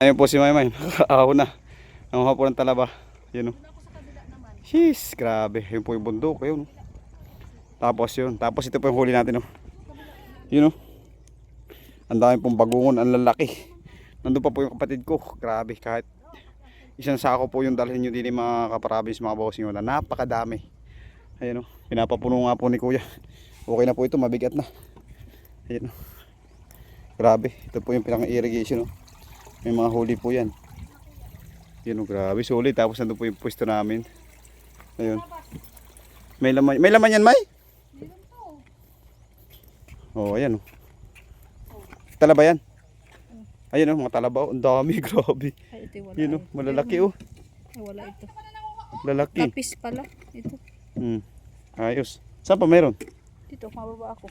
Ayun po si Maymay. Nakakaahon na. Nanguha po ng talaba. Yun o. Jeez, grabe. Yun po yung bundok. Ayun. Tapos yun. Tapos ito po yung huli natin o. Yun o. Ang dami pong bagungon. Ang lalaki. Nandun pa po yung kapatid ko. Grabe. Kahit isang sako po yung dalhin nyo din mga kaparabis, mga bossing. Napakadami. Ayun o. Pinapapuno nga po ni kuya. Okay na po ito. Mabigat na. Ayun o. Grabe. Ito po yung pinaka-irrigation o. May mga huli po yan. Yun o, grabe. Sulit. Tapos nandun po yung pwesto namin. Ayun. May laman yan, May? Oh, ayan o. Talaba yan. Ayun o, mga talaba o. Ang dami. Grabe. Ay, ito wala. Yun o, malalaki o. Ay, wala ito. Lalaki. Tapis pala. Ito. Ayos. Saan pa meron? Dito, mababa ako.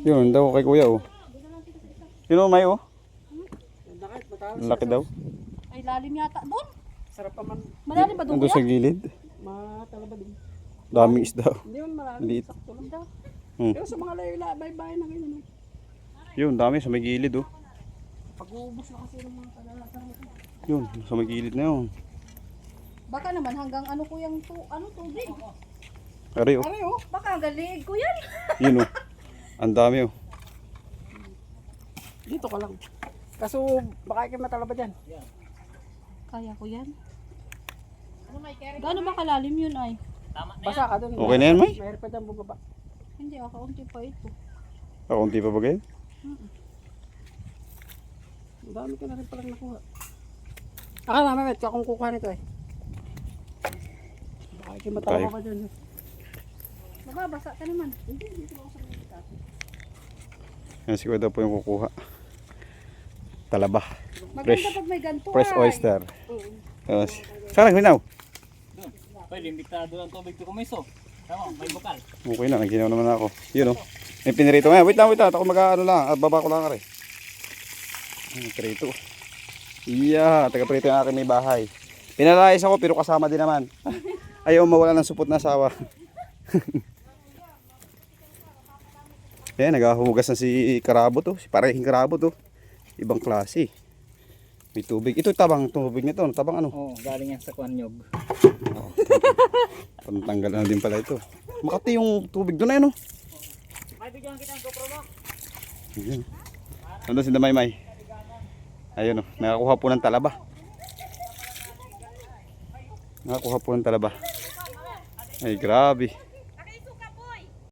Yun daw kay kuya o. Yun o, May o. Laki daw. Ay, lalim yata doon. Sarap pa man. Malalim ba doon Nandun sa gilid. Matalaba din. Daming isda. Hindi man marami. Maliit. Sakto lang. Daw. Pero sa mga layo-layo, bahay-bahay na ganyan. Yun, dami sa may gilid o. Pag-uubos na kasi ng mga kalalasan. Yun, sa may gilid na yun. Baka naman hanggang ano ko yung tubig. Ari o. Ano yun? Baka hanggang liig ko yan. Yun o. Ang dami o. Dito ka lang. Kaso baka kayo matalaba dyan. Kaya ko yan. Gaano ba kalalim yun ay? Basa ka doon. Okay na yan, May? Mayroon pa dyan bubaba. Hindi, kaunti pa ito. Kaunti pa ba kayo? Ang dami ka na rin palang nakuha. Akala namin, kakong kukuha nito eh. Baka kayo matalaba ka dyan. Mababasa ka naman. Yan siguro daw po yung kukuha. Talaba. Maganda pag may ganito Fresh ay. oyster. Saan nagminaw? Pwede, limitado ang tubig ko kumiso. Tama, may bukal. Okay na, naginaw naman ako. Yun o. May pinirito nga. Wait lang. Ako mag-ano lang. Baba ko lang ka rin. Pinirito. Iya, taga-prito yung aking may bahay. Pinalayas ako pero kasama din naman. Ayaw mawala ng supot na asawa. Ayan, naghahugas na si Karabo to. Si parehing Karabo to. Ibang klase. May tubig. Ito tabang tubig nito. Tabang ano? Oo, galing yan sa Kuanyog. Pantanggal na din pala ito. Makati yung tubig doon na yun. May bigyan kita ng GoPro mo. Ayun. Nandun si Damaymay. Ayun o. Nakakuha po ng talaba. Nakakuha po ng talaba. Ay grabe.